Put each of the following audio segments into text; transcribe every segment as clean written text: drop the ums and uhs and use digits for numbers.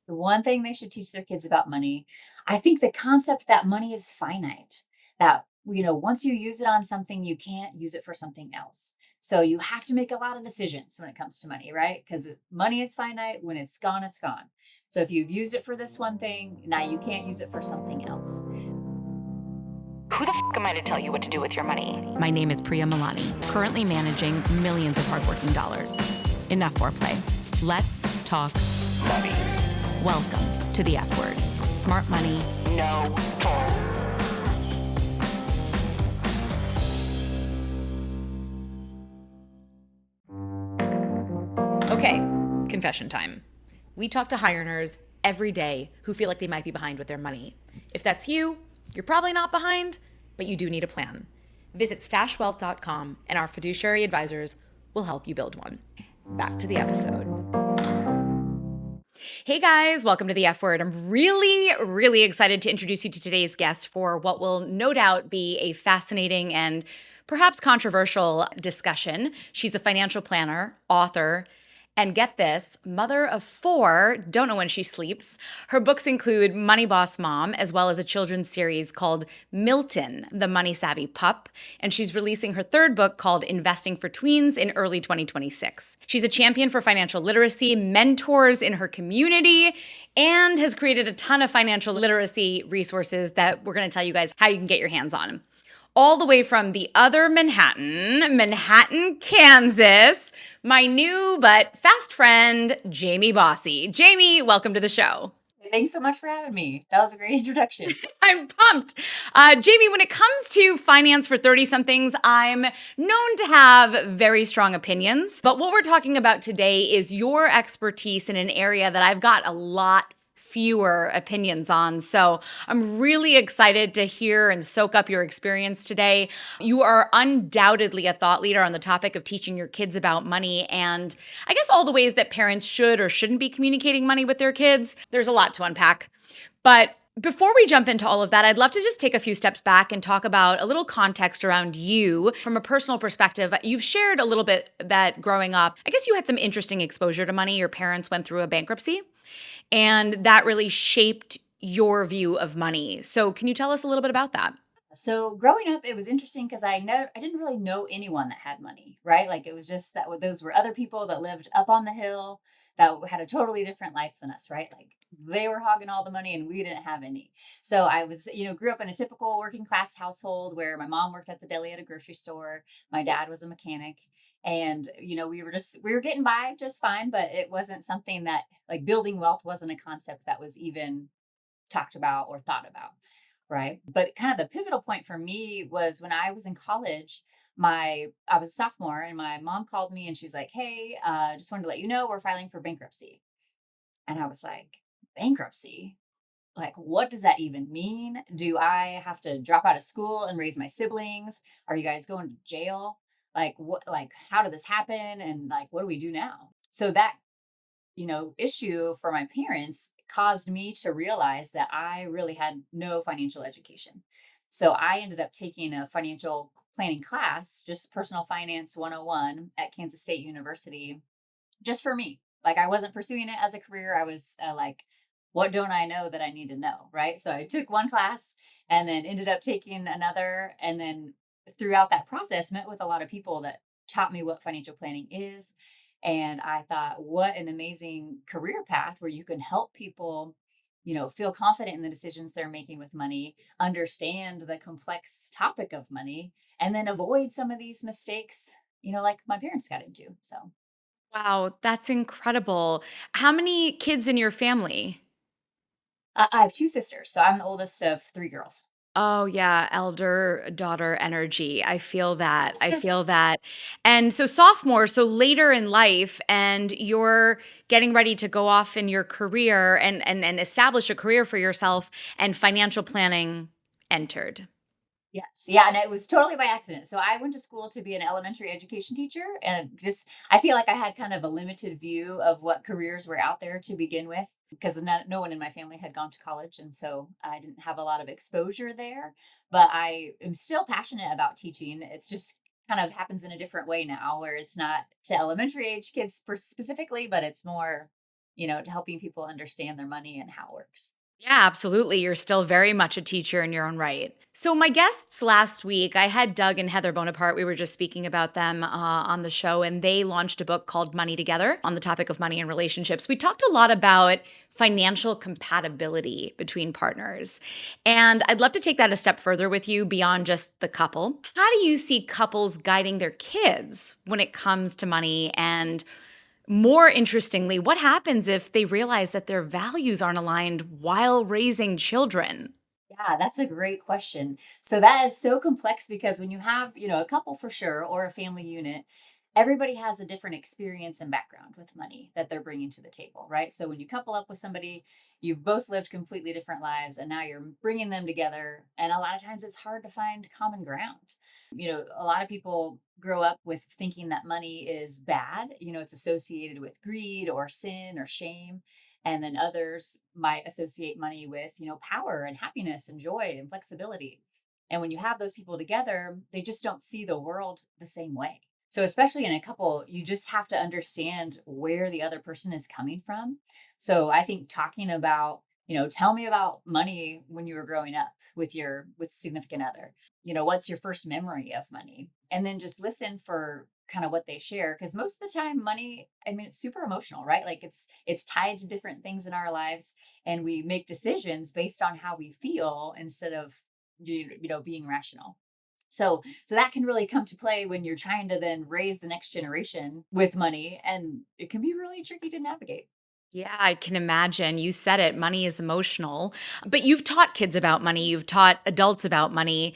The one thing they should teach their kids about money, I think the concept that money is finite, that, once you use it on something, you can't use it for something else. So you have to make a lot of decisions when it comes to money, right? Because money is finite. When it's gone, it's gone. So if you've used it for this one thing, now you can't use it for something else. Who the am I to tell you what to do with your money? My name is Priya, currently managing millions of hardworking dollars. Enough foreplay. Let's talk money. Welcome to the F word. Smart money, no bull. Okay, confession time. We talk to high earners every day who feel like they might be behind with their money. If that's you, you're probably not behind, but you do need a plan. Visit stashwealth.com and our fiduciary advisors will help you build one. Back to the episode. Hey guys, welcome to the F Word. I'm really excited to introduce you to today's guest for what will no doubt be a fascinating and perhaps controversial discussion. She's a financial planner, author, and get this, mother of 4, don't know when she sleeps. Her books include Money Boss Mom, as well as a children's series called Milton, the Money Savvy Pup. And she's releasing her 3rd book called Investing for Tweens in early 2026. She's a champion for financial literacy, mentors in her community, and has created a ton of financial literacy resources that we're going to tell you guys how you can get your hands on. All the way from the other Manhattan, Kansas, my new but fast friend, Jamie Bosse. Jamie, welcome to the show. Thanks so much for having me. That was a great introduction. I'm pumped. Jamie, when it comes to finance for 30-somethings, I'm known to have very strong opinions. But what we're talking about today is your expertise in an area that I've got a lot fewer opinions on. So I'm really excited to hear and soak up your experience today. You are undoubtedly a thought leader on the topic of teaching your kids about money and I guess all the ways that parents should or shouldn't be communicating money with their kids. There's a lot to unpack. But before we jump into all of that, I'd love to just take a few steps back and talk about a little context around you from a personal perspective. You've shared a little bit that growing up, I guess you had some interesting exposure to money. Your parents went through a bankruptcy, and that really shaped your view of money. So can you tell us a little bit about that? So growing up, it was interesting because I didn't really know anyone that had money, right? Like it was just that those were other people that lived up on the hill that had a totally different life than us, right? Like they were hogging all the money and we didn't have any. So I was, grew up in a typical working class household where my mom worked at the deli at a grocery store, my dad was a mechanic, and we were getting by just fine, but it wasn't something that like building wealth wasn't a concept that was even talked about or thought about. Right. But kind of the pivotal point for me was when I was in college, I was a sophomore and my mom called me and she's like, "Hey, just wanted to let you know we're filing for bankruptcy." And I was like, "Bankruptcy? Like, what does that even mean? Do I have to drop out of school and raise my siblings? Are you guys going to jail? Like, how did this happen? And like, what do we do now?" So that issue for my parents caused me to realize that I really had no financial education. So I ended up taking a financial planning class, just personal finance 101 at Kansas State University, just for me. Like I wasn't pursuing it as a career. I was like, what don't I know that I need to know? Right. So I took one class and then ended up taking another. And then throughout that process, met with a lot of people that taught me what financial planning is. And I thought, what an amazing career path where you can help people, feel confident in the decisions they're making with money, understand the complex topic of money, and then avoid some of these mistakes, like my parents got into. So Wow, that's incredible. How many kids in your family? I have 2 sisters. So I'm the oldest of 3 girls. Oh, yeah, elder daughter energy. I feel that. I Yes. feel that. And so sophomore, so later in life, and you're getting ready to go off in your career and establish a career for yourself, and financial planning entered. Yes. Yeah. And it was totally by accident. So I went to school to be an elementary education teacher and just, I feel like I had kind of a limited view of what careers were out there to begin with because no one in my family had gone to college. And so I didn't have a lot of exposure there, but I am still passionate about teaching. It's just kind of happens in a different way now where it's not to elementary age kids specifically, but it's more helping people understand their money and how it works. Yeah, absolutely. You're still very much a teacher in your own right. So, my guests last week, I had Doug and Heather Bonaparte. We were just speaking about them on the show, and they launched a book called Money Together on the topic of money and relationships. We talked a lot about financial compatibility between partners. And I'd love to take that a step further with you beyond just the couple. How do you see couples guiding their kids when it comes to money? And more interestingly, what happens if they realize that their values aren't aligned while raising children? Yeah, that's a great question. So that is so complex because when you have, a couple for sure or a family unit, everybody has a different experience and background with money that they're bringing to the table, right? So when you couple up with somebody, you've both lived completely different lives and now you're bringing them together. And a lot of times it's hard to find common ground. A lot of people grow up with thinking that money is bad, it's associated with greed or sin or shame, and then others might associate money with power and happiness and joy and flexibility. And when you have those people together, they just don't see the world the same way. So especially in a couple, you just have to understand where the other person is coming from. So I think talking about, tell me about money when you were growing up with significant other. What's your first memory of money, and then just listen for kind of what they share, because most of the time money, I mean, it's super emotional, right? Like it's tied to different things in our lives, and we make decisions based on how we feel instead of being rational. So that can really come to play when you're trying to then raise the next generation with money, and it can be really tricky to navigate. Yeah, I can imagine. You said it, money is emotional. But you've taught kids about money, you've taught adults about money.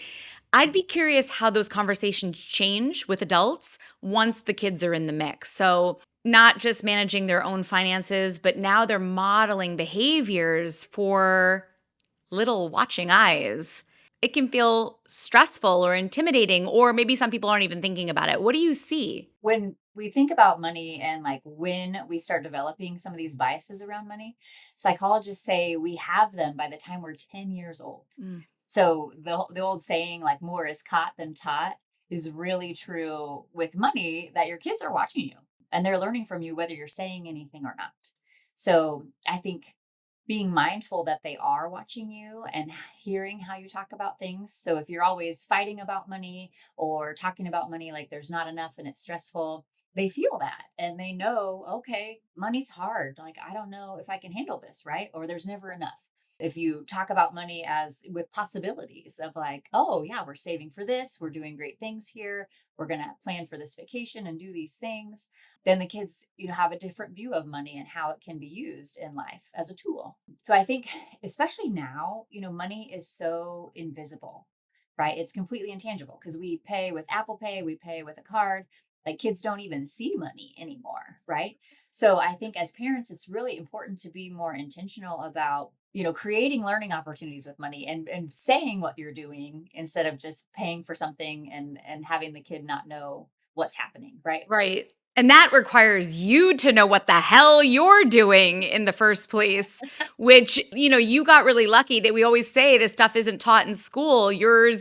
I'd be curious how those conversations change with adults once the kids are in the mix. So, not just managing their own finances, but now they're modeling behaviors for little watching eyes. It can feel stressful or intimidating, or maybe some people aren't even thinking about it. What do you see? When we think about money and like when we start developing some of these biases around money, psychologists say we have them by the time we're 10 years old. Mm. So the old saying, like, more is caught than taught, is really true with money, that your kids are watching you and they're learning from you whether you're saying anything or not. So I think being mindful that they are watching you and hearing how you talk about things. So if you're always fighting about money or talking about money like there's not enough and it's stressful, they feel that and they know, okay, money's hard. Like, I don't know if I can handle this, right? Or there's never enough. If you talk about money as with possibilities of like, oh, yeah, we're saving for this, we're doing great things here, we're going to plan for this vacation and do these things, then the kids, have a different view of money and how it can be used in life as a tool. So I think, especially now, money is so invisible, right? It's completely intangible because we pay with Apple Pay, we pay with a card. Like, kids don't even see money anymore, right? So I think as parents, it's really important to be more intentional about, creating learning opportunities with money, and saying what you're doing instead of just paying for something and having the kid not know what's happening, right? Right. And that requires you to know what the hell you're doing in the first place, which, you got really lucky that we always say this stuff isn't taught in school. Your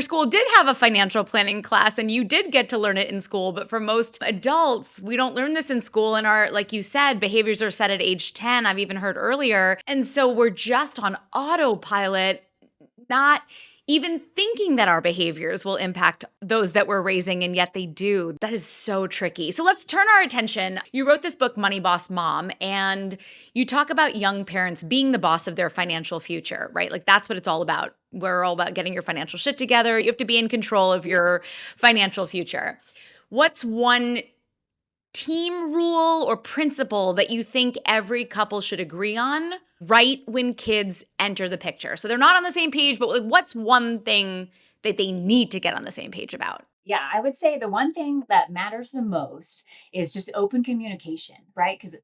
school did have a financial planning class and you did get to learn it in school, but for most adults, we don't learn this in school, and our, like you said, behaviors are set at age 10. I've even heard earlier. And so we're just on autopilot, not even thinking that our behaviors will impact those that we're raising, and yet they do. That is so tricky. So let's turn our attention. You wrote this book, Money Boss Mom, and you talk about young parents being the boss of their financial future, right? Like, that's what it's all about. We're all about getting your financial shit together. You have to be in control of your Yes. financial future. What's one team rule or principle that you think every couple should agree on right when kids enter the picture? So they're not on the same page, but like, what's one thing that they need to get on the same page about? Yeah, I would say the one thing that matters the most is just open communication, right? Because,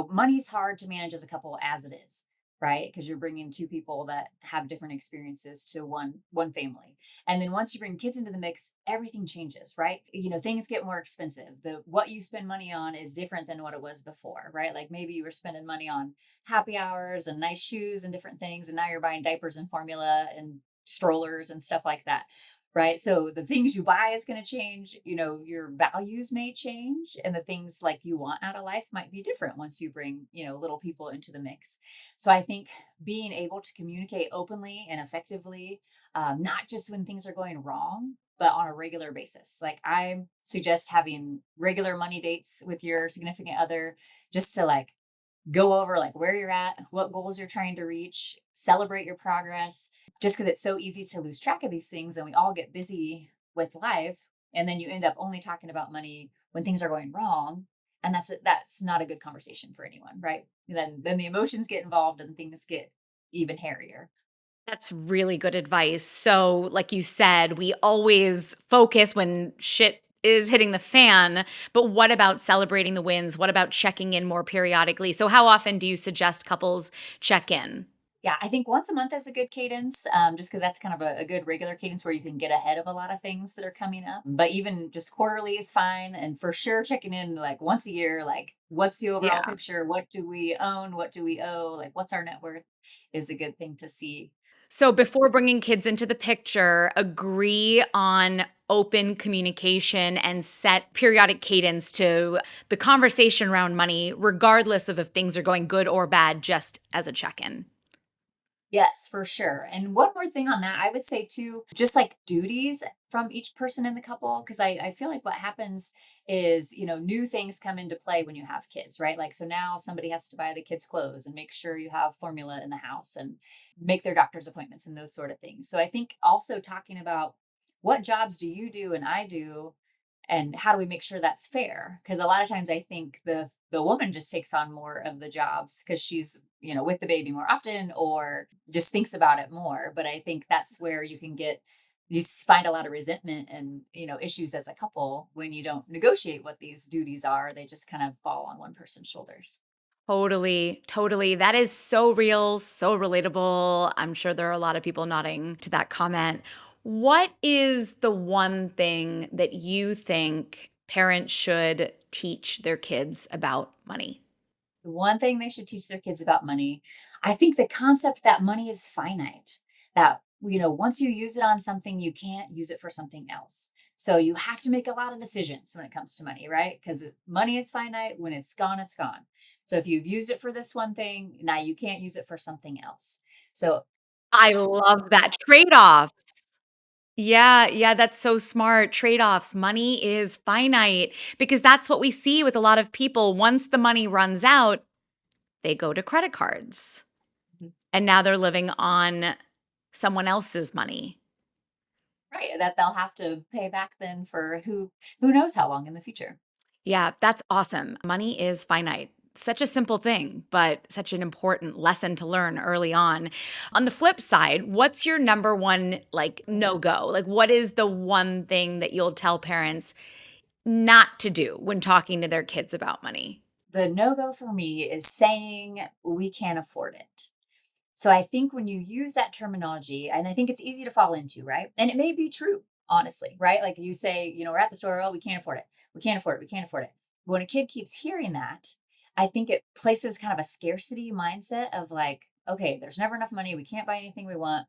money's hard to manage as a couple as it is, right? Because you're bringing two people that have different experiences to one family. And then once you bring kids into the mix, everything changes, right? Things get more expensive. The what you spend money on is different than what it was before, right? Like, maybe you were spending money on happy hours and nice shoes and different things, and now you're buying diapers and formula and strollers and stuff like that. right? So the things you buy is going to change, your values may change, and the things like you want out of life might be different once you bring, little people into the mix. So I think being able to communicate openly and effectively, not just when things are going wrong, but on a regular basis. Like I suggest having regular money dates with your significant other, just to like go over like where you're at, what goals you're trying to reach, celebrate your progress, just because it's so easy to lose track of these things and we all get busy with life. And then you end up only talking about money when things are going wrong. And that's not a good conversation for anyone, right? Then the emotions get involved and things get even hairier. That's really good advice. So, like you said, we always focus when shit is hitting the fan, but what about celebrating the wins? What about checking in more periodically? So, how often do you suggest couples check in? Yeah, I think once a month is a good cadence, just because that's kind of a good regular cadence where you can get ahead of a lot of things that are coming up. But even just quarterly is fine. And for sure, checking in like once a year, like what's the overall Yeah. picture? What do we own? What do we owe? Like what's our net worth is a good thing to see. So, before bringing kids into the picture, agree on open communication and set periodic cadence to the conversation around money, regardless of if things are going good or bad, just as a check in. Yes, for sure. And one more thing on that, I would say too, just like duties from each person in the couple, because I feel like what happens is, new things come into play when you have kids, right? Like, so now somebody has to buy the kids' clothes and make sure you have formula in the house and make their doctor's appointments and those sort of things. So I think also talking about what jobs do you do and I do, and how do we make sure that's fair? Because a lot of times I think the woman just takes on more of the jobs because she's with the baby more often or just thinks about it more. But I think that's where find a lot of resentment and issues as a couple when you don't negotiate what these duties are. They just kind of fall on one person's shoulders. Totally, totally. That is so real, so relatable. I'm sure there are a lot of people nodding to that comment. What is the one thing that you think parents should teach their kids about money? The one thing they should teach their kids about money, I think the concept that money is finite, that, once you use it on something, you can't use it for something else. So you have to make a lot of decisions when it comes to money, right? Because money is finite. When it's gone, it's gone. So if you've used it for this one thing, now you can't use it for something else. So I love that trade off. Yeah, yeah, that's so smart. Trade-offs. Money is finite because that's what we see with a lot of people. Once the money runs out, they go to credit cards. mhm, And now they're living on someone else's money. right, that they'll have to pay back then for who knows how long in the future. Yeah, that's awesome. Money is finite. Such a simple thing, but such an important lesson to learn early on. On the flip side, what's your number one like no go? Like, what is the one thing that you'll tell parents not to do when talking to their kids about money? The no go for me is saying we can't afford it. So I think when you use that terminology, and I think it's easy to fall into, right? And it may be true, honestly, right? Like you say, we're at the store, oh, we can't afford it. We can't afford it. We can't afford it. When a kid keeps hearing that, I think it places kind of a scarcity mindset of like, okay, there's never enough money. We can't buy anything we want.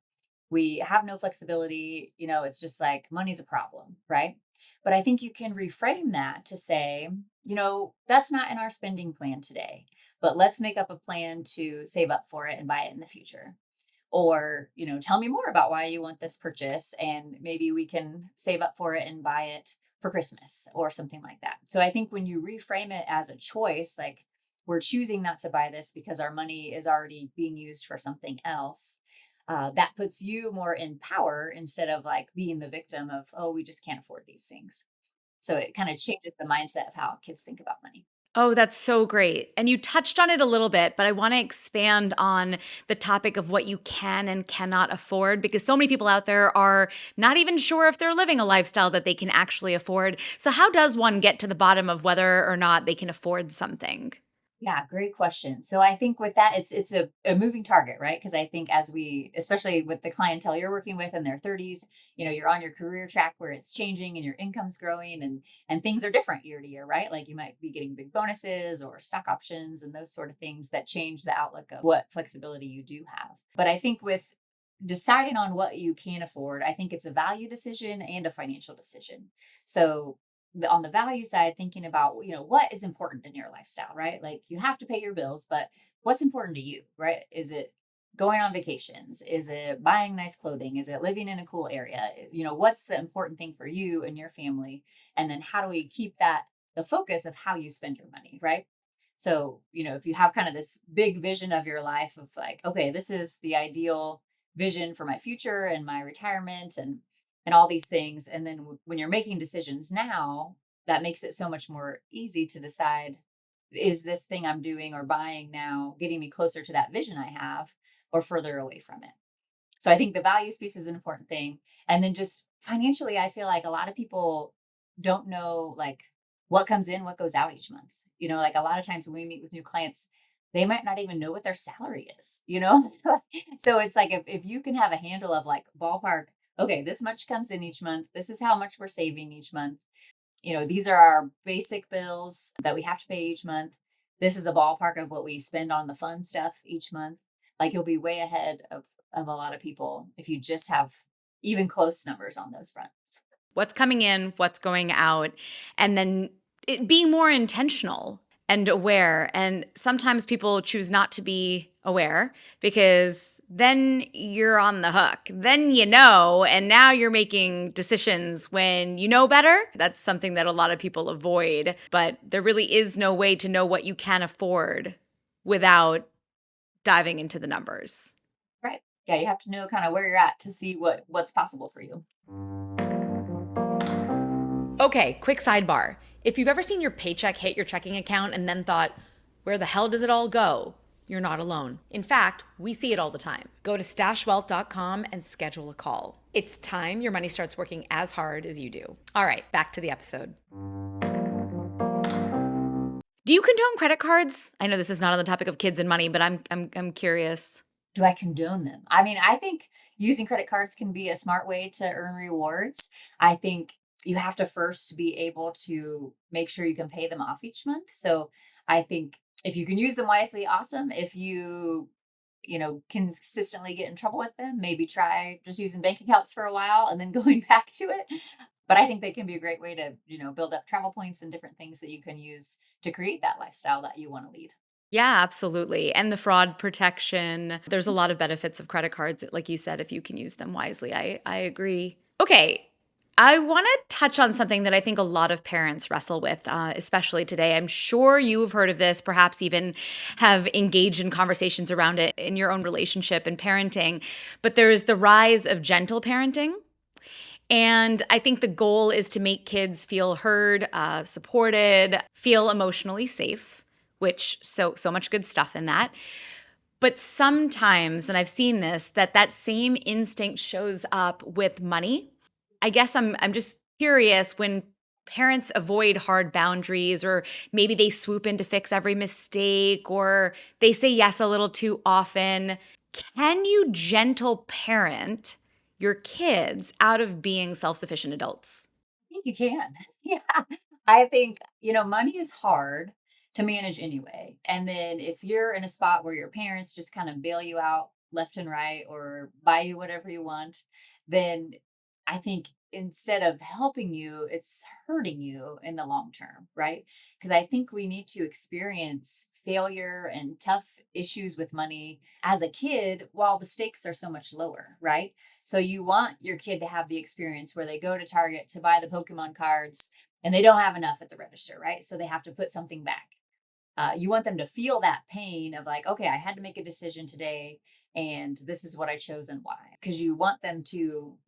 We have no flexibility. It's just like money's a problem, right? But I think you can reframe that to say, that's not in our spending plan today, but let's make up a plan to save up for it and buy it in the future. Or, tell me more about why you want this purchase and maybe we can save up for it and buy it for Christmas or something like that. So I think when you reframe it as a choice, like we're choosing not to buy this because our money is already being used for something else, that puts you more in power instead of like being the victim of, oh, we just can't afford these things. So it kind of changes the mindset of how kids think about money. Oh, that's so great. And you touched on it a little bit, but I want to expand on the topic of what you can and cannot afford because so many people out there are not even sure if they're living a lifestyle that they can actually afford. So, how does one get to the bottom of whether or not they can afford something? Yeah, great question. So I think with that, it's a moving target, right? Because I think as we, especially with the clientele you're working with in their 30s, you're on your career track where it's changing and your income's growing and things are different year to year, right? Like you might be getting big bonuses or stock options and those sort of things that change the outlook of what flexibility you do have. But I think with deciding on what you can afford, I think it's a value decision and a financial decision. So on the value side, thinking about, what is important in your lifestyle, right? Like you have to pay your bills, but what's important to you, right? Is it going on vacations? Is it buying nice clothing? Is it living in a cool area? What's the important thing for you and your family? And then how do we keep that the focus of how you spend your money, right? So, if you have kind of this big vision of your life of like, okay, this is the ideal vision for my future and my retirement and all these things, and then when you're making decisions now, that makes it so much more easy to decide, is this thing I'm doing or buying now getting me closer to that vision I have or further away from it? So I think the values piece is an important thing. And then just financially, I feel like a lot of people don't know like what comes in, what goes out each month. Like a lot of times when we meet with new clients, they might not even know what their salary is. So it's like if you can have a handle of like ballpark, okay, this much comes in each month. This is how much we're saving each month. These are our basic bills that we have to pay each month. This is a ballpark of what we spend on the fun stuff each month. Like you'll be way ahead of a lot of people if you just have even close numbers on those fronts. What's coming in, what's going out, and then being more intentional and aware. And sometimes people choose not to be aware because then you're on the hook. Then and now you're making decisions when you know better. That's something that a lot of people avoid, but there really is no way to know what you can afford without diving into the numbers. Right. Yeah, you have to know kind of where you're at to see what's possible for you. Okay, quick sidebar. If you've ever seen your paycheck hit your checking account and then thought, where the hell does it all go? You're not alone. In fact, we see it all the time. Go to stashwealth.com and schedule a call. It's time your money starts working as hard as you do. All right, back to the episode. Do you condone credit cards? I know this is not on the topic of kids and money, but I'm curious. Do I condone them? I mean, I think using credit cards can be a smart way to earn rewards. I think you have to first be able to make sure you can pay them off each month. So I think if you can use them wisely, awesome. If consistently get in trouble with them, maybe try just using bank accounts for a while and then going back to it. But I think they can be a great way to, build up travel points and different things that you can use to create that lifestyle that you want to lead. Yeah, absolutely. And the fraud protection. There's a lot of benefits of credit cards, like you said, if you can use them wisely. I agree. Okay. I want to touch on something that I think a lot of parents wrestle with, especially today. I'm sure you've heard of this, perhaps even have engaged in conversations around it in your own relationship and parenting. But there's the rise of gentle parenting. And I think the goal is to make kids feel heard, supported, feel emotionally safe, which so much good stuff in that. But sometimes, and I've seen this, that same instinct shows up with money. I guess I'm just curious when parents avoid hard boundaries, or maybe they swoop in to fix every mistake, or they say yes a little too often. Can you gentle parent your kids out of being self-sufficient adults? I think you can. Yeah. I think, money is hard to manage anyway. And then if you're in a spot where your parents just kind of bail you out left and right or buy you whatever you want, then I think instead of helping you, it's hurting you in the long term, right? Because I think we need to experience failure and tough issues with money as a kid while the stakes are so much lower, right? So you want your kid to have the experience where they go to Target to buy the Pokemon cards and they don't have enough at the register, right? So they have to put something back. You want them to feel that pain of like, okay, I had to make a decision today and this is what I chose and why. Because you want them to,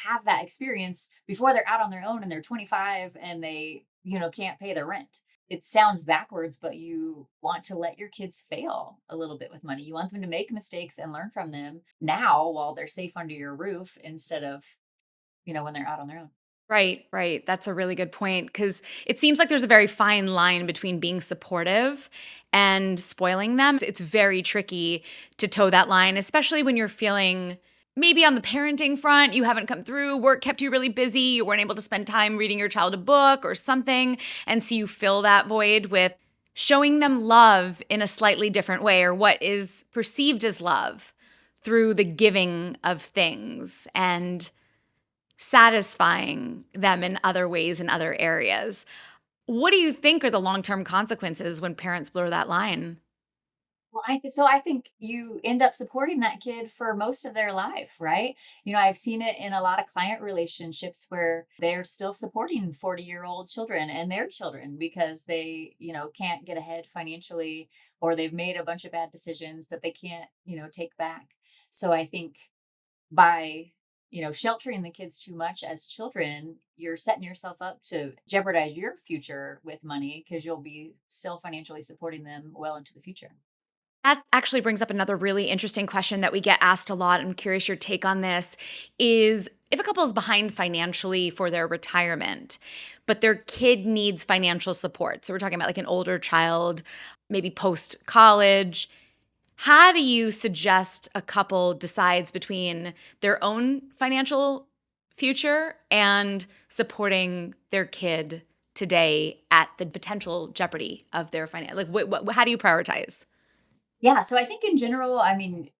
have that experience before they're out on their own and they're 25 and they, can't pay their rent. It sounds backwards, but you want to let your kids fail a little bit with money. You want them to make mistakes and learn from them now while they're safe under your roof instead of, when they're out on their own. Right, right. That's a really good point because it seems like there's a very fine line between being supportive and spoiling them. It's very tricky to toe that line, especially when you're feeling maybe on the parenting front, you haven't come through, work kept you really busy, you weren't able to spend time reading your child a book or something. And so you fill that void with showing them love in a slightly different way or what is perceived as love. through the giving of things and satisfying them in other ways in other areas. What do you think are the long-term consequences when parents blur that line? Well, I think you end up supporting that kid for most of their life, right? I've seen it in a lot of client relationships where they're still supporting 40-year-old children and their children because they, can't get ahead financially, or they've made a bunch of bad decisions that they can't, take back. So I think by, sheltering the kids too much as children, you're setting yourself up to jeopardize your future with money because you'll be still financially supporting them well into the future. That actually brings up another really interesting question that we get asked a lot. I'm curious your take on this is if a couple is behind financially for their retirement, but their kid needs financial support. So we're talking about like an older child, maybe post college. How do you suggest a couple decides between their own financial future and supporting their kid today at the potential jeopardy of their finance? Like, how do you prioritize? Yeah. So I think in general, I mean,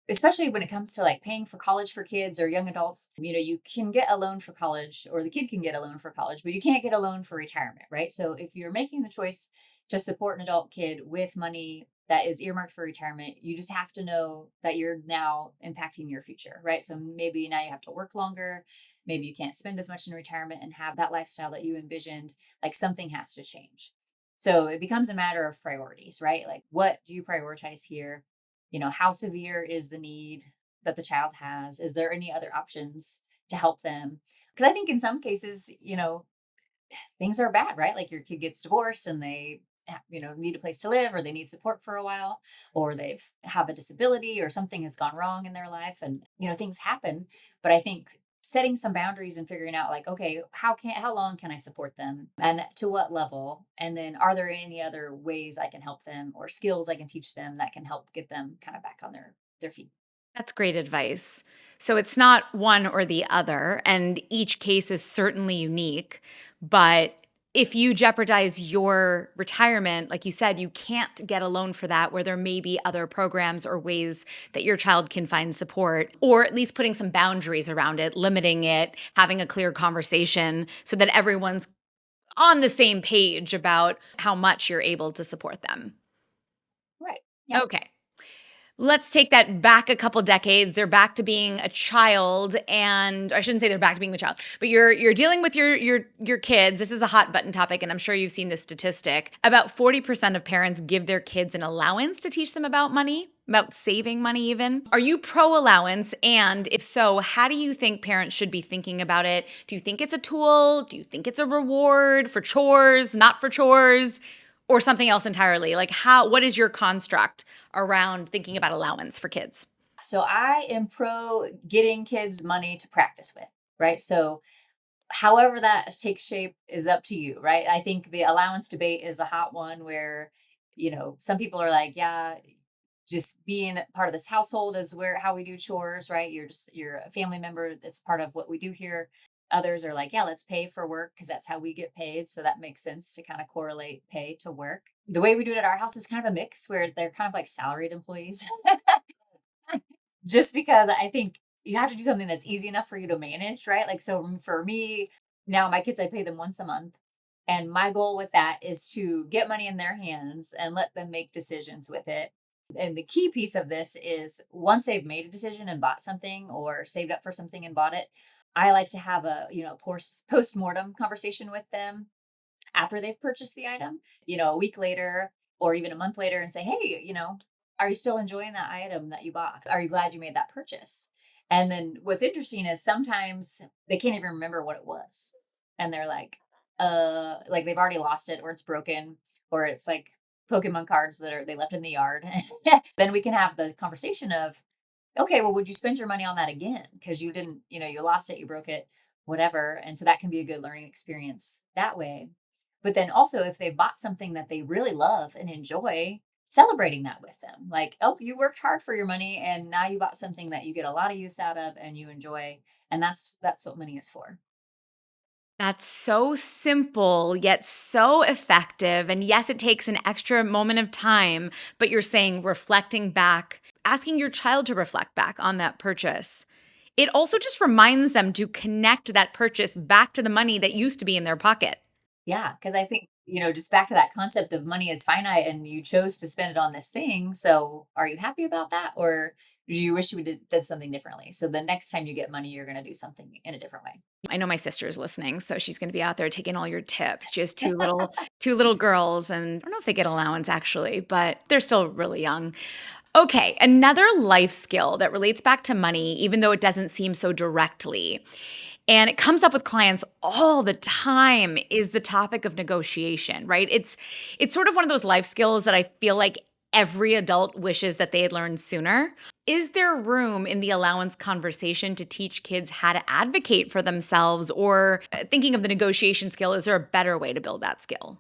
especially when it comes to like paying for college for kids or young adults, you can get a loan for college, or the kid can get a loan for college, but you can't get a loan for retirement, right? So if you're making the choice to support an adult kid with money that is earmarked for retirement, you just have to know that you're now impacting your future, right? So maybe now you have to work longer. Maybe you can't spend as much in retirement and have that lifestyle that you envisioned. Like something has to change. So it becomes a matter of priorities, right? Like what do you prioritize here? How severe is the need that the child has? Is there any other options to help them? Because I think in some cases, things are bad, right? Like your kid gets divorced and they need a place to live, or they need support for a while, or they've have a disability, or something has gone wrong in their life, and things happen. But I think setting some boundaries and figuring out like, okay, how long can I support them and to what level, and then are there any other ways I can help them or skills I can teach them that can help get them kind of back on their feet. That's great advice. So it's not one or the other, and each case is certainly unique. But if you jeopardize your retirement, like you said, you can't get a loan for that, where there may be other programs or ways that your child can find support, or at least putting some boundaries around it, limiting it, having a clear conversation so that everyone's on the same page about how much you're able to support them. Right. Yeah. Okay. Let's take that back a couple decades. They're back to being a child, and I shouldn't say they're back to being a child, but you're dealing with your kids. This is a hot button topic, and I'm sure you've seen this statistic. About 40% of parents give their kids an allowance to teach them about money, about saving money even. Are you pro allowance? And if so, how do you think parents should be thinking about it? Do you think it's a tool? Do you think it's a reward for chores, not for chores? Or something else entirely? Like what is your construct around thinking about allowance for kids? So I am pro getting kids money to practice with, right? So however that takes shape is up to you, right? I think the allowance debate is a hot one where, some people are like, yeah, just being part of this household is where how we do chores, right? You're a family member. That's part of what we do here. Others are like, yeah, let's pay for work because that's how we get paid. So that makes sense to kind of correlate pay to work. The way we do it at our house is kind of a mix where they're kind of like salaried employees. Just because I think you have to do something that's easy enough for you to manage, right? Like, so for me, now my kids, I pay them once a month. And my goal with that is to get money in their hands and let them make decisions with it. And the key piece of this is once they've made a decision and bought something or saved up for something and bought it, I like to have a, post mortem conversation with them after they've purchased the item, a week later or even a month later, and say, hey, are you still enjoying that item that you bought? Are you glad you made that purchase? And then what's interesting is sometimes they can't even remember what it was. And they're like they've already lost it, or it's broken, or it's like Pokemon cards they left in the yard. Then we can have the conversation of, okay, well, would you spend your money on that again? Because you didn't, you lost it, you broke it, whatever. And so that can be a good learning experience that way. But then also, if they bought something that they really love and enjoy, celebrating that with them. Like, oh, you worked hard for your money and now you bought something that you get a lot of use out of and you enjoy. And that's what money is for. That's so simple, yet so effective. And yes, it takes an extra moment of time, but you're saying reflecting back asking your child to reflect back on that purchase. It also just reminds them to connect that purchase back to the money that used to be in their pocket. Yeah, because I think, just back to that concept of money is finite and you chose to spend it on this thing. So are you happy about that? Or do you wish you did something differently? So the next time you get money, you're going to do something in a different way. I know my sister is listening, so she's gonna be out there taking all your tips. She has two little girls, and I don't know if they get allowance actually, but they're still really young. Okay, another life skill that relates back to money, even though it doesn't seem so directly, and it comes up with clients all the time, is the topic of negotiation, right? It's sort of one of those life skills that I feel like every adult wishes that they had learned sooner. Is there room in the allowance conversation to teach kids how to advocate for themselves? Or thinking of the negotiation skill, is there a better way to build that skill?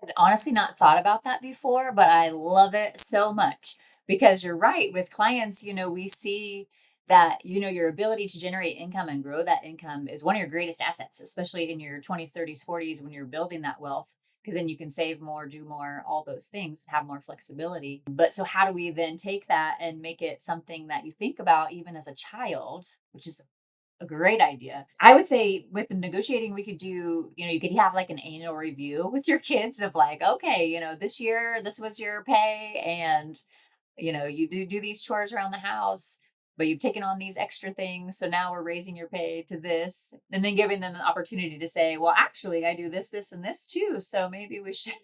I'd honestly not thought about that before, but I love it so much because you're right. With clients, we see that, your ability to generate income and grow that income is one of your greatest assets, especially in your 20s, 30s, 40s when you're building that wealth, because then you can save more, do more, all those things, have more flexibility. But so, how do we then take that and make it something that you think about even as a child, which is a great idea. I would say with the negotiating, we could do, you could have like an annual review with your kids of like, okay, this year, this was your pay. And, you do these chores around the house, but you've taken on these extra things. So now we're raising your pay to this and then giving them the opportunity to say, well, actually, I do this, this, and this too. So maybe we should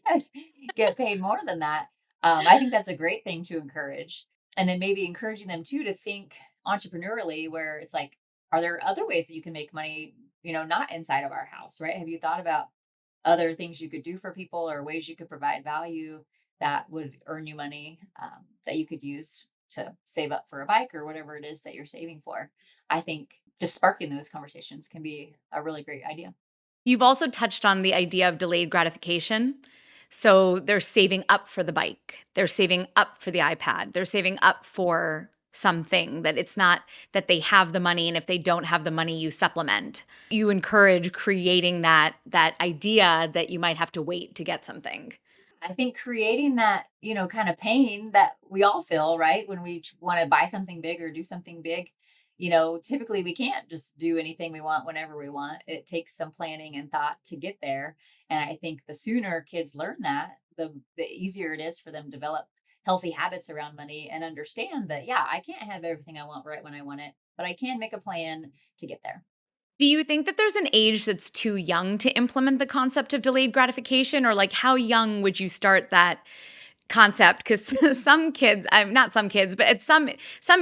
get paid more than that. I think that's a great thing to encourage. And then maybe encouraging them too to think entrepreneurially, where it's like, are there other ways that you can make money, not inside of our house, right? Have you thought about other things you could do for people or ways you could provide value that would earn you money, that you could use to save up for a bike or whatever it is that you're saving for? I think just sparking those conversations can be a really great idea. You've also touched on the idea of delayed gratification. So they're saving up for the bike, they're saving up for the iPad, they're saving up for something that it's not that they have the money, and if they don't have the money you supplement. You encourage creating that idea that you might have to wait to get something. I think creating that, kind of pain that we all feel, right? When we want to buy something big or do something big, typically we can't just do anything we want whenever we want. It takes some planning and thought to get there. And I think the sooner kids learn that, the easier it is for them to develop healthy habits around money and understand that, yeah, I can't have everything I want right when I want it, but I can make a plan to get there. Do you think that there's an age that's too young to implement the concept of delayed gratification, or like how young would you start that concept? Because some kids, I'm not some kids, but at some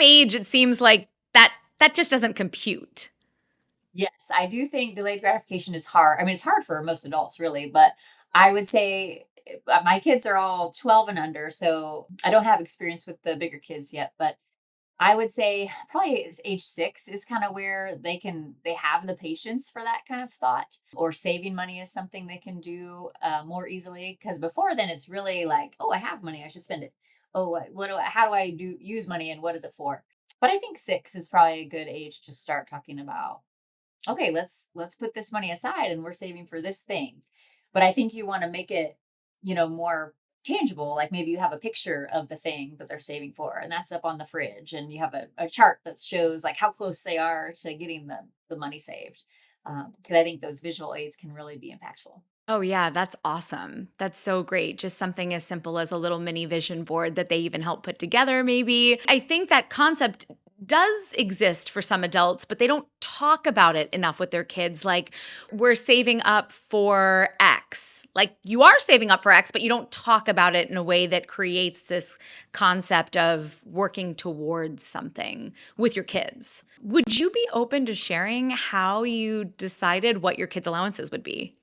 age, it seems like that just doesn't compute. Yes, I do think delayed gratification is hard. I mean, it's hard for most adults, really, but I would say my kids are all 12 and under, so I don't have experience with the bigger kids yet, but I would say probably it's age 6 is kind of where they have the patience for that kind of thought, or saving money is something they can do more easily. Because before then, it's really like, oh, I have money, I should spend it. Oh, how do I do use money and what is it for? But I think 6 is probably a good age to start talking about, okay, let's put this money aside and we're saving for this thing. But I think you want to make it, more tangible. Like maybe you have a picture of the thing that they're saving for and that's up on the fridge, and you have a chart that shows like how close they are to getting the money saved. Because I think those visual aids can really be impactful. Oh, yeah, that's awesome. That's so great. Just something as simple as a little mini vision board that they even help put together, maybe. I think that concept does exist for some adults, but they don't talk about it enough with their kids. Like, we're saving up for X. Like, you are saving up for X, but you don't talk about it in a way that creates this concept of working towards something with your kids. Would you be open to sharing how you decided what your kids' allowances would be?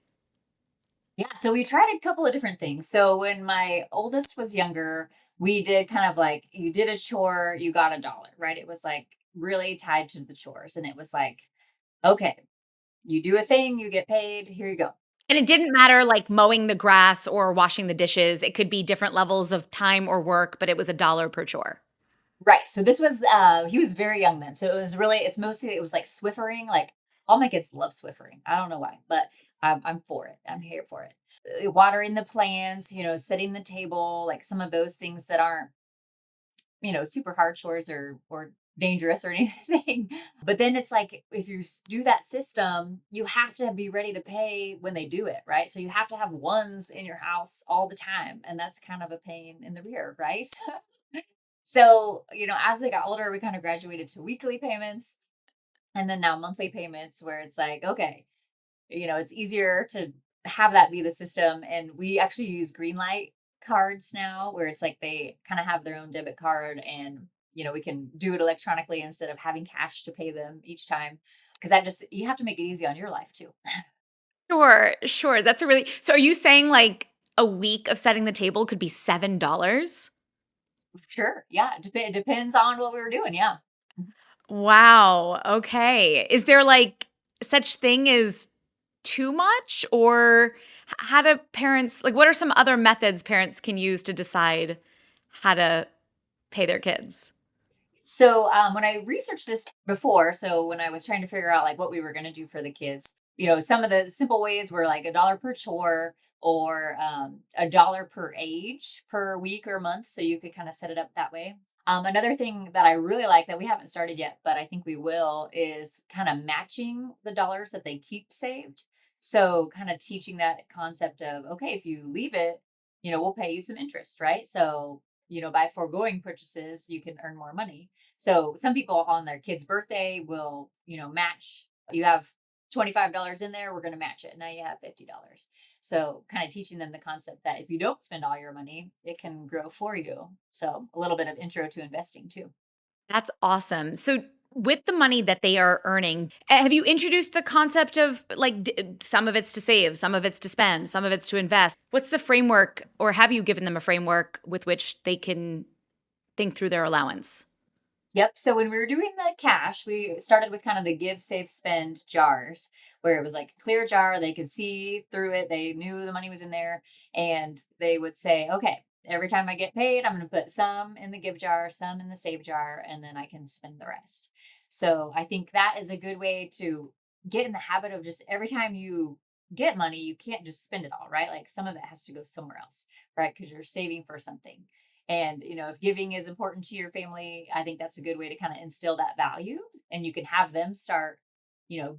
Yeah, so we tried a couple of different things. So when my oldest was younger, we did kind of like, you did a chore, you got $1, right? It was like really tied to the chores. And it was like, okay, you do a thing, you get paid, here you go. And it didn't matter like mowing the grass or washing the dishes. It could be different levels of time or work, but it was $1 per chore. Right. So this was he was very young then. So it's mostly it was like Swiffering. Like all my kids love Swiffering. I don't know why, but I'm for it. I'm here for it. Watering the plants, setting the table, like some of those things that aren't super hard chores or dangerous or anything. But then it's like if you do that system, you have to be ready to pay when they do it, right? So you have to have ones in your house all the time, and that's kind of a pain in the rear, right? So, as I got older, we kind of graduated to weekly payments and then now monthly payments where it's like, okay, it's easier to have that be the system. And we actually use green light cards now where it's like they kind of have their own debit card and, we can do it electronically instead of having cash to pay them each time. Cause that just, you have to make it easy on your life too. Sure, sure. That's a really so are you saying like a week of setting the table could be $7? Sure. Yeah. It depends on what we were doing. Yeah. Wow, okay. Is there like such thing as too much or how do parents like what are some other methods parents can use to decide how to pay their kids? So when I researched this before, so when I was trying to figure out like what we were going to do for the kids, some of the simple ways were like $1 per chore or $1 per age per week or month. So you could kind of set it up that way. Another thing that I really like that we haven't started yet, but I think we will, is kind of matching the dollars that they keep saved. So kind of teaching that concept of, okay, if you leave it, we'll pay you some interest, right? So by foregoing purchases, you can earn more money. So some people on their kid's birthday will, match. You have $25 in there, we're going to match it. Now you have $50. So kind of teaching them the concept that if you don't spend all your money, it can grow for you. So a little bit of intro to investing too. That's awesome. So with the money that they are earning, have you introduced the concept of like some of it's to save, some of it's to spend, some of it's to invest? What's the framework or have you given them a framework with which they can think through their allowance? Yep. So when we were doing the cash, we started with kind of the give, save, spend jars, where it was like a clear jar. They could see through it. They knew the money was in there. And they would say, okay, every time I get paid, I'm going to put some in the give jar, some in the save jar, and then I can spend the rest. So I think that is a good way to get in the habit of just every time you get money, you can't just spend it all, right? Like some of it has to go somewhere else, right? Because you're saving for something. And, if giving is important to your family, I think that's a good way to kind of instill that value. And you can have them start,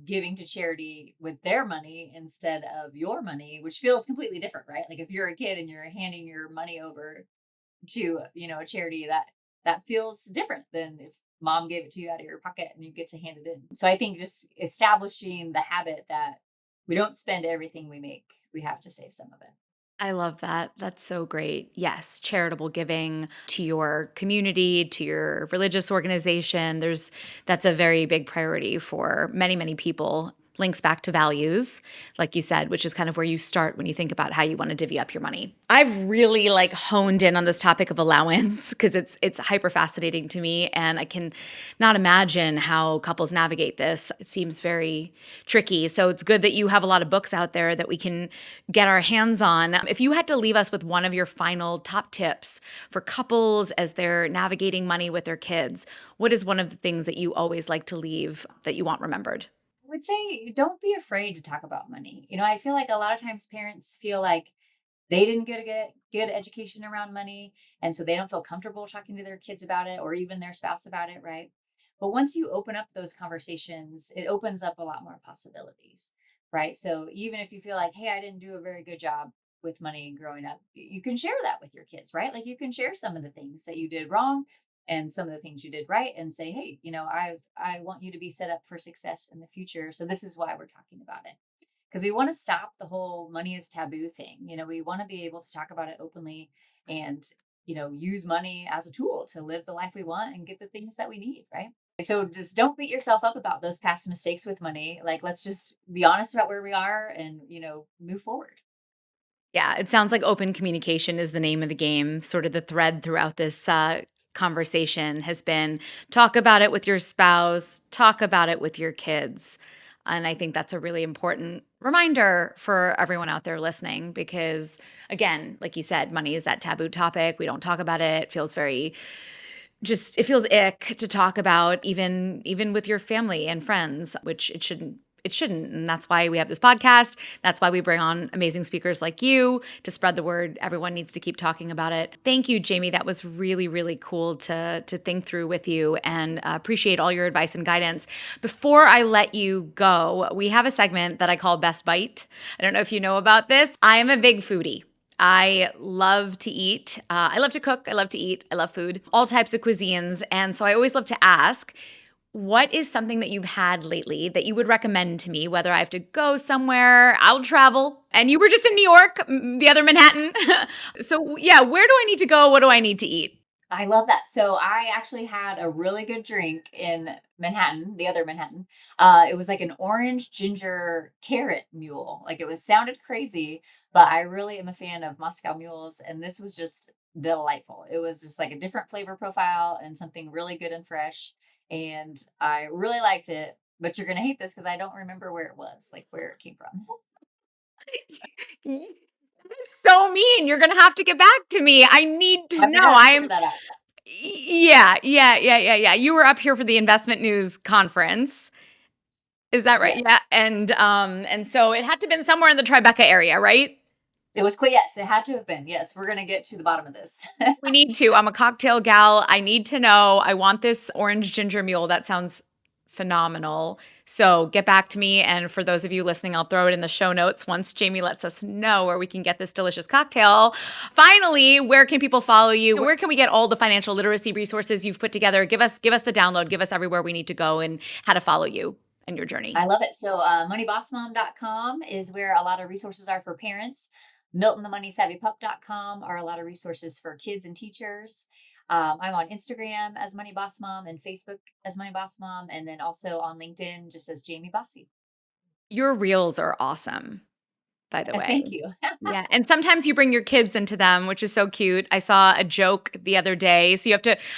giving to charity with their money instead of your money, which feels completely different, right? Like if you're a kid and you're handing your money over to, a charity, that feels different than if mom gave it to you out of your pocket and you get to hand it in. So I think just establishing the habit that we don't spend everything we make, we have to save some of it. I love that. That's so great. Yes, charitable giving to your community, to your religious organization. That's a very big priority for many, many people. Links back to values, like you said, which is kind of where you start when you think about how you want to divvy up your money. I've really like honed in on this topic of allowance because it's hyper fascinating to me and I can not imagine how couples navigate this. It seems very tricky. So it's good that you have a lot of books out there that we can get our hands on. If you had to leave us with one of your final top tips for couples as they're navigating money with their kids, what is one of the things that you always like to leave that you want remembered? I would say don't be afraid to talk about money. I feel like a lot of times parents feel like they didn't get a good education around money. And so they don't feel comfortable talking to their kids about it or even their spouse about it, right? But once you open up those conversations, it opens up a lot more possibilities, right? So even if you feel like, hey, I didn't do a very good job with money growing up, you can share that with your kids, right? Like you can share some of the things that you did wrong and some of the things you did right and say, hey, I want you to be set up for success in the future. So this is why we're talking about it. Because we want to stop the whole money is taboo thing. We want to be able to talk about it openly and, use money as a tool to live the life we want and get the things that we need, right? So just don't beat yourself up about those past mistakes with money. Like, let's just be honest about where we are and, move forward. Yeah, it sounds like open communication is the name of the game. Sort of the thread throughout this conversation has been talk about it with your spouse, talk about it with your kids. And I think that's a really important reminder for everyone out there listening because, again, like you said, money is that taboo topic. We don't talk about it. It feels very it feels ick to talk about even with your family and friends, which it shouldn't it shouldn't. And that's why we have this podcast. That's why we bring on amazing speakers like you to spread the word. Everyone needs to keep talking about it. Thank you, Jamie. That was really, really cool to think through with you, and appreciate all your advice and guidance. Before I let you go, we have a segment that I call Best Bite. I don't know if you know about this. I am a big foodie. I love to eat. I love to cook. I love to eat. I love food, all types of cuisines. And so I always love to ask, what is something that you've had lately that you would recommend to me, whether I have to go somewhere, I'll travel, and you were just in New York, the other Manhattan. So yeah, where do I need to go? What do I need to eat? I love that. So I actually had a really good drink in Manhattan, the other Manhattan. It was like an orange ginger carrot mule. Like, it was sounded crazy, but I really am a fan of Moscow mules, and this was just delightful. It was just like a different flavor profile and something really good and fresh, and I really liked it. But you're gonna hate this because I don't remember where it was, like where it came from. So mean. You're going to have to get back to me. I need to I'm know. gonna have to I'm figure that out. Yeah. You were up here for the investment news conference. Is that right? Yes. Yeah. And so it had to have been somewhere in the Tribeca area, right? It was clear. Yes, it had to have been. Yes, we're gonna get to the bottom of this. We need to. I'm a cocktail gal. I need to know. I want this orange ginger mule. That sounds phenomenal. So get back to me. And for those of you listening, I'll throw it in the show notes once Jamie lets us know where we can get this delicious cocktail. Finally, where can people follow you? Where can we get all the financial literacy resources you've put together? Give us the download. Give us everywhere we need to go and how to follow you and your journey. I love it. So moneybossmom.com is where a lot of resources are for parents. MiltonTheMoneySavvyPup.com are a lot of resources for kids and teachers. I'm on Instagram as Money Boss Mom and Facebook as Money Boss Mom, and then also on LinkedIn just as Jamie Bossy. Your reels are awesome, by the way. Thank you. Yeah. And sometimes you bring your kids into them, which is so cute. I saw a joke the other day. So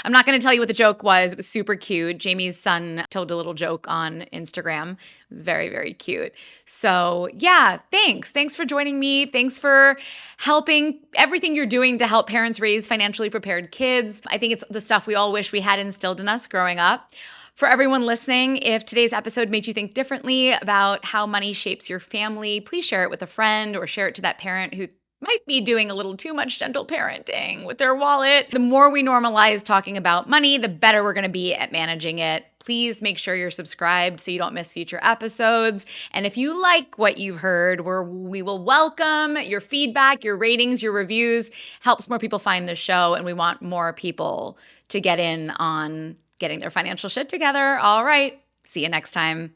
I'm not going to tell you what the joke was. It was super cute. Jamie's son told a little joke on Instagram. It was very, very cute. So yeah, thanks. Thanks for joining me. Thanks for helping everything you're doing to help parents raise financially prepared kids. I think it's the stuff we all wish we had instilled in us growing up. For everyone listening, if today's episode made you think differently about how money shapes your family, please share it with a friend or share it to that parent who might be doing a little too much gentle parenting with their wallet. The more we normalize talking about money, the better we're going to be at managing it. Please make sure you're subscribed so you don't miss future episodes. And if you like what you've heard, we will welcome your feedback, your ratings, your reviews. Helps more people find the show, and we want more people to get in on getting their financial shit together. All right. See you next time.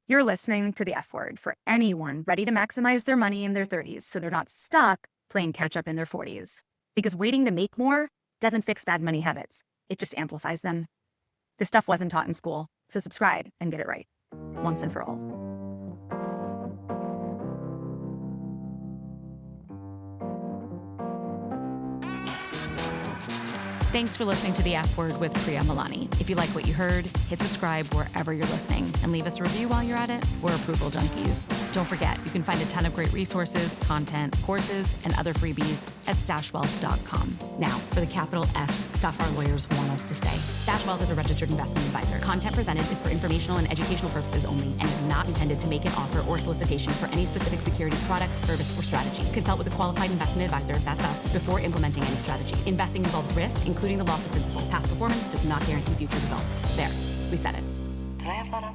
You're listening to the F Word for anyone ready to maximize their money in their 30s so they're not stuck playing catch up in their 40s. Because waiting to make more doesn't fix bad money habits. It just amplifies them. This stuff wasn't taught in school, so subscribe and get it right once and for all. Thanks for listening to The F Word with Priya Milani. If you like what you heard, hit subscribe wherever you're listening and leave us a review while you're at it. We're approval junkies. Don't forget, you can find a ton of great resources, content, courses, and other freebies at stashwealth.com. Now, for the capital S stuff our lawyers want us to say. StashWealth is a registered investment advisor. Content presented is for informational and educational purposes only and is not intended to make an offer or solicitation for any specific securities, product, service, or strategy. Consult with a qualified investment advisor, that's us, before implementing any strategy. Investing involves risk, including the loss of principal. Past performance does not guarantee future results. There, we said it. Did I have that up?